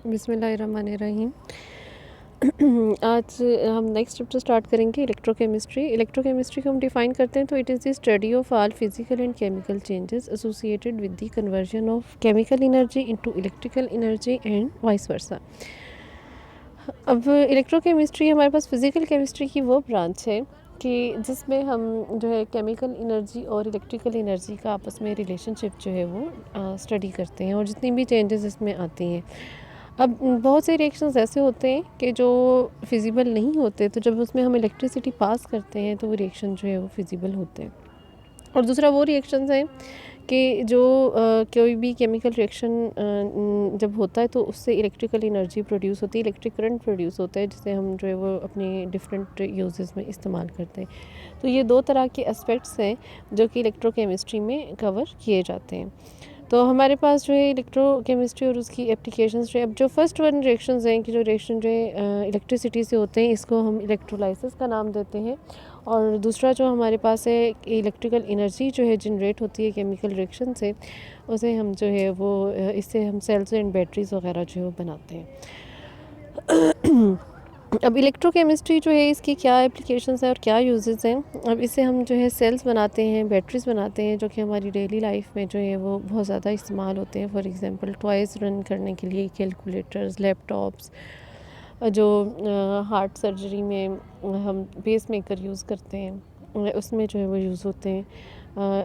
बिस्मिल्लाहिर्रहमानिर्रहीम। आज हम नेक्स्ट चैप्टर स्टार्ट करेंगे इलेक्ट्रोकेमिस्ट्री। इलेक्ट्रोकेमिस्ट्री को हम डिफ़ाइन करते हैं तो it is the study of all physical and chemical changes associated with the conversion of chemical energy into electrical energy and vice versa. अब इलेक्ट्रोकेमिस्ट्री हमारे पास फिज़िकल केमिस्ट्री की वो ब्रांच है कि जिसमें हम जो है केमिकल एनर्जी और इलेक्ट्रिकल एनर्जी का आपस में रिलेशनशिप जो है वो स्टडी करते हैं और जितनी भी चेंजेस इसमें आती हैं। अब बहुत से रिएक्शंस ऐसे होते हैं कि जो फिजिबल नहीं होते, तो जब उसमें हम इलेक्ट्रिसिटी पास करते हैं तो वो रिएक्शन जो है वो फिजिबल होते हैं। और दूसरा वो रिएक्शंस हैं कि जो कोई भी केमिकल रिएक्शन जब होता है तो उससे इलेक्ट्रिकल एनर्जी प्रोड्यूस होती है, इलेक्ट्रिक करंट प्रोड्यूस होता है, जिसे हम जो है वो अपने डिफरेंट यूजेस में इस्तेमाल करते हैं। तो ये दो तरह के एस्पेक्ट्स हैं जो कि इलेक्ट्रोकेमिस्ट्री में कवर किए जाते हैं। तो हमारे पास जो है इलेक्ट्रोकेमिस्ट्री और उसकी एप्लीकेशंस जो है, अब जो फर्स्ट वन रिएक्शंस हैं कि जो रिएक्शन जो है इलेक्ट्रिसिटी से होते हैं, इसको हम इलेक्ट्रोलाइसिस का नाम देते हैं। और दूसरा जो हमारे पास है इलेक्ट्रिकल एनर्जी जो है जनरेट होती है केमिकल रिएक्शन से, उसे हम जो है वो इससे हम सेल्स एंड बैटरीज वगैरह जो है वो बनाते हैं। अब इलेक्ट्रोकेमिस्ट्री जो है इसकी क्या एप्लीकेशंस हैं और क्या यूजेस हैं। अब इससे हम जो है सेल्स बनाते हैं, बैटरीज बनाते हैं, जो कि हमारी डेली लाइफ में जो है वो बहुत ज़्यादा इस्तेमाल होते हैं। फॉर एग्जांपल टॉयज़ रन करने के लिए, कैलकुलेटर्स, लैपटॉप्स, जो हार्ट सर्जरी में हम पेस मेकर यूज़ करते हैं उसमें जो है वो यूज़ होते हैं।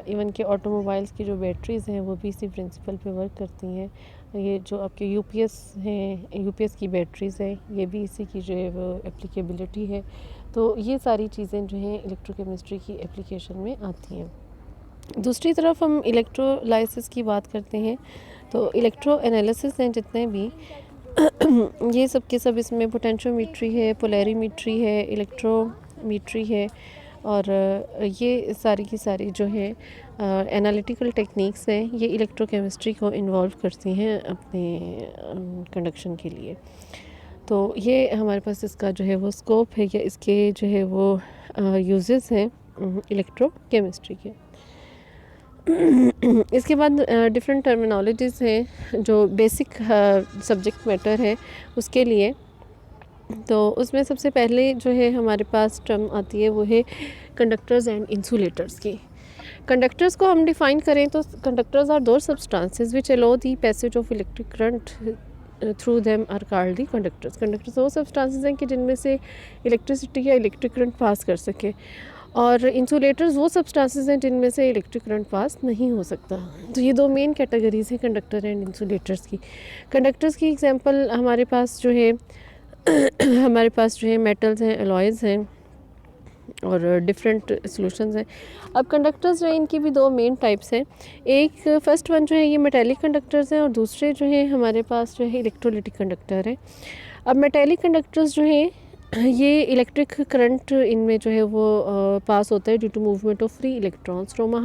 इवन के ऑटोमोबाइल्स की जो बैटरीज़ हैं वो भी इसी प्रिंसिपल पे वर्क करती हैं। ये जो आपके यूपीएस हैं, यूपीएस की बैटरीज़ हैं, ये भी इसी की जो है वो एप्लीकेबिलिटी है। तो ये सारी चीज़ें जो हैं इलेक्ट्रोकेमिस्ट्री की एप्लीकेशन में आती हैं। दूसरी तरफ हम इलेक्ट्रोलाइसिस की बात करते हैं तो इलेक्ट्रो एनालिसिस हैं जितने भी ये सब के सब इसमें पोटेंशियोमीट्री है, पोलैरिमीट्री है, इलेक्ट्रोमीट्री है और ये सारी की सारी जो है एनालिटिकल टेक्निक्स हैं, ये इलेक्ट्रोकेमिस्ट्री को इन्वॉल्व करती हैं अपने कंडक्शन के लिए। तो ये हमारे पास इसका जो है वो स्कोप है या इसके जो है वो यूजेस हैं इलेक्ट्रोकेमिस्ट्री के। इसके बाद डिफरेंट टर्मिनोलॉजीज़ हैं जो बेसिक सब्जेक्ट मैटर है उसके लिए। तो उसमें सबसे पहले जो है हमारे पास टर्म आती है वो है कंडक्टर्स एंड इंसुलेटर्स की। कंडक्टर्स को हम डिफ़ाइन करें तो conductors are those substances which allow the passage of electric current through them are called the conductors. Conductors वो सब्सटेंसेस हैं कि जिनमें से इलेक्ट्रिसिटी या इलेक्ट्रिक करंट पास कर सके, और इंसुलेटर्स वो सब्सटेंसेस हैं जिनमें से इलेक्ट्रिक करंट पास नहीं हो सकता। तो ये दो मेन कैटेगरीज हैं कंडक्टर एंड इंसुलेटर्स की। कंडक्टर्स की एग्जांपल हमारे पास जो है हमारे पास जो है मेटल्स हैं, अलॉयज़ हैं और डिफरेंट सॉल्यूशंस हैं। अब कंडक्टर्स जो है इनकी भी दो मेन टाइप्स हैं। एक फर्स्ट वन जो है ये मेटेलिक कंडक्टर्स हैं और दूसरे जो है हमारे पास जो है इलेक्ट्रोलिटिक कंडक्टर है। अब मेटेलिक कंडक्टर्स जो हैं ये इलेक्ट्रिक करंट इनमें जो है वो पास होता है due to movement of free electrons from a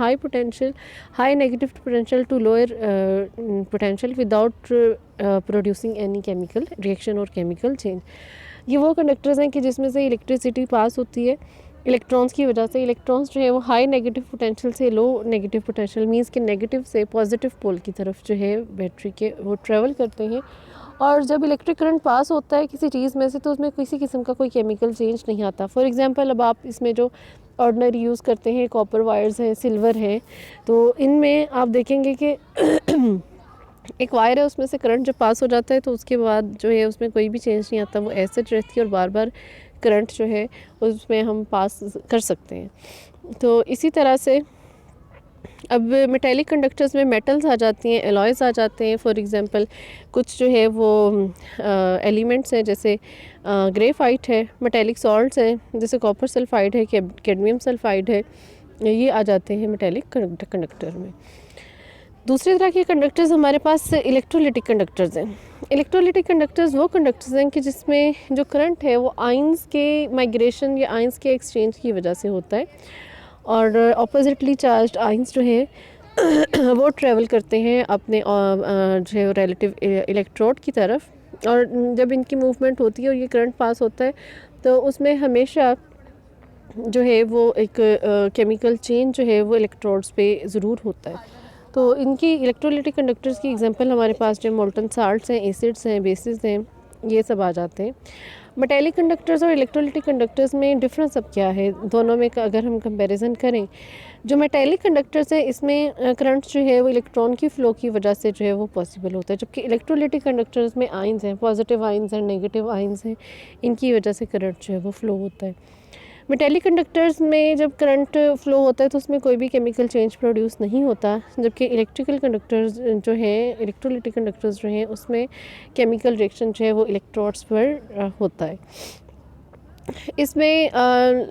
high negative potential to lower potential without producing any chemical reaction और केमिकल चेंज। ये वो कंडक्टर्स हैं कि जिसमें से इलेक्ट्रिसिटी पास होती है इलेक्ट्रॉन्स की वजह से। इलेक्ट्रॉन्स जो है वो हाई नेगेटिव पोटेंशियल से लो नेगेटिव पोटेंशियल मीन्स कि नेगेटिव से पॉजिटिव पोल की तरफ जो है बैटरी के वो ट्रेवल करते हैं। और जब इलेक्ट्रिक करंट पास होता है किसी चीज़ में से तो उसमें किसी किस्म का कोई केमिकल चेंज नहीं आता। फॉर एग्जांपल अब आप इसमें जो ऑर्डिनरी यूज़ करते हैं कॉपर वायर्स हैं, सिल्वर है, तो इनमें आप देखेंगे कि एक वायर है उसमें से करंट जब पास हो जाता है तो उसके बाद जो है उसमें कोई भी चेंज नहीं आता, वो ऐसे रहती है और बार बार करंट जो है उसमें हम पास कर सकते हैं। तो इसी तरह से अब मेटेलिक कंडक्टर्स में मेटल्स आ जाती हैं, एलॉयज़ आ जाते हैं। फॉर एग्जांपल कुछ जो है वो एलिमेंट्स हैं जैसे ग्रेफाइट है, मेटेलिक सॉल्ट्स हैं जैसे कॉपर सल्फाइड है, कैडमियम सल्फाइड है, ये आ जाते हैं मेटेलिक कंडक्टर में। दूसरी तरह के कंडक्टर्स हमारे पास इलेक्ट्रोलिटिक कंडक्टर्स हैं। इलेक्ट्रोलिटिक कंडक्टर्स वो कंडक्टर्स हैं कि जिसमें जो करंट है वो आयंस के माइग्रेशन या आयंस के एक्सचेंज की वजह से होता है और ऑपोजिटली चार्ज्ड आयंस जो है वो ट्रेवल करते हैं अपने जो है रिलेटिव इलेक्ट्रोड की तरफ, और जब इनकी मूवमेंट होती है और ये करंट पास होता है तो उसमें हमेशा जो है वो एक केमिकल चेंज जो है वो इलेक्ट्रोड्स पे ज़रूर होता है। तो इनकी इलेक्ट्रोलाइटिक कंडक्टर्स की एग्जांपल हमारे पास जो मोल्टन साल्ट्स हैं, एसिड्स हैं, बेसिस हैं, ये सब आ जाते हैं। मेटेलिक कंडक्टर्स और इलेक्ट्रोलाइटिक कंडक्टर्स में डिफरेंस अब क्या है, दोनों में अगर हम कंपैरिजन करें, जो मेटेलिक कंडक्टर्स है इसमें करंट जो है वो इलेक्ट्रॉन की फ़्लो की वजह से जो है वो पॉसिबल होता है, जबकि इलेक्ट्रोलाइटिक कंडक्टर्स में आयंस हैं, पॉजिटिव आयंस हैं, नेगेटिव आयंस हैं, इनकी वजह से करंट जो है वो फ़्लो होता है। मेटेलिक कंडक्टर्स में जब करंट फ़्लो होता है तो उसमें कोई भी केमिकल चेंज प्रोड्यूस नहीं होता, जबकि इलेक्ट्रिकल कंडक्टर्स जो हैं, इलेक्ट्रोलाइटिक कंडक्टर्स जो हैं, उसमें केमिकल रिएक्शन जो है वो इलेक्ट्रोड्स पर होता है। इसमें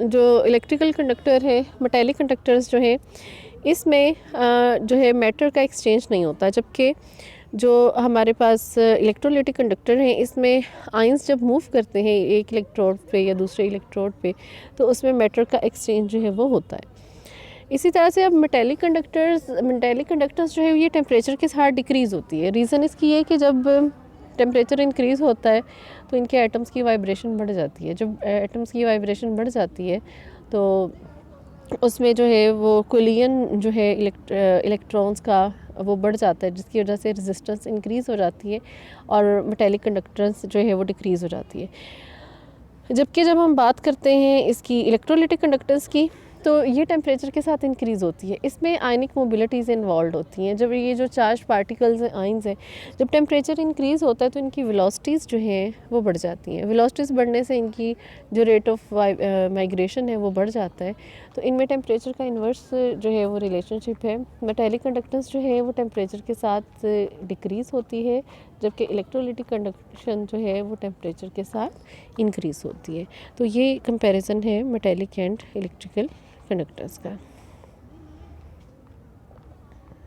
जो इलेक्ट्रिकल कंडक्टर है, मेटेलिक कंडक्टर्स जो हैं, इसमें जो है मैटर का एक्सचेंज नहीं होता, जबकि जो हमारे पास इलेक्ट्रोलाइटिक कंडक्टर हैं, इसमें आयंस जब मूव करते हैं एक इलेक्ट्रोड पे या दूसरे इलेक्ट्रोड पे, तो उसमें मैटर का एक्सचेंज जो है वो होता है। इसी तरह से अब मेटेलिक कंडक्टर्स जो है ये टेम्परेचर के साथ डिक्रीज़ होती है। रीज़न इसकी ये कि जब टेम्परेचर इंक्रीज़ होता है तो इनके एटम्स की वाइब्रेशन बढ़ जाती है। जब एटम्स की वाइब्रेशन बढ़ जाती है तो उसमें जो है वो कोलिजन जो है इलेक्ट्रॉन्स का वो बढ़ जाता है, जिसकी वजह से रेजिस्टेंस इंक्रीज़ हो जाती है और मेटेलिक कंडक्टेंस जो है वो डिक्रीज़ हो जाती है। जबकि जब हम बात करते हैं इसकी इलेक्ट्रोलाइटिक कंडक्टेंस की, तो ये टेम्परेचर के साथ इंक्रीज़ होती है। इसमें आयनिक मोबिलिटीज़ इन्वॉल्व होती हैं। जब ये जो चार्ज पार्टिकल्स हैं, आयंस हैं, जब टेम्परेचर इंक्रीज़ होता है तो इनकी वेलोसिटीज़ जो हैं वो बढ़ जाती हैं। वेलोसिटीज़ बढ़ने से इनकी जो रेट ऑफ माइग्रेशन है वो बढ़ जाता है। तो इनमें टेम्परेचर का इन्वर्स जो है वो रिलेशनशिप है। मेटेलिक कंडक्टेंस जो है वो टेम्परेचर के साथ डिक्रीज़ होती है, जबकि इलेक्ट्रोलाइटिक कंडक्शन जो है वो टेम्परेचर के साथ इंक्रीज़ होती है। तो ये कंपैरिजन है मेटेलिक एंड इलेक्ट्रिकल कंडक्टर्स का।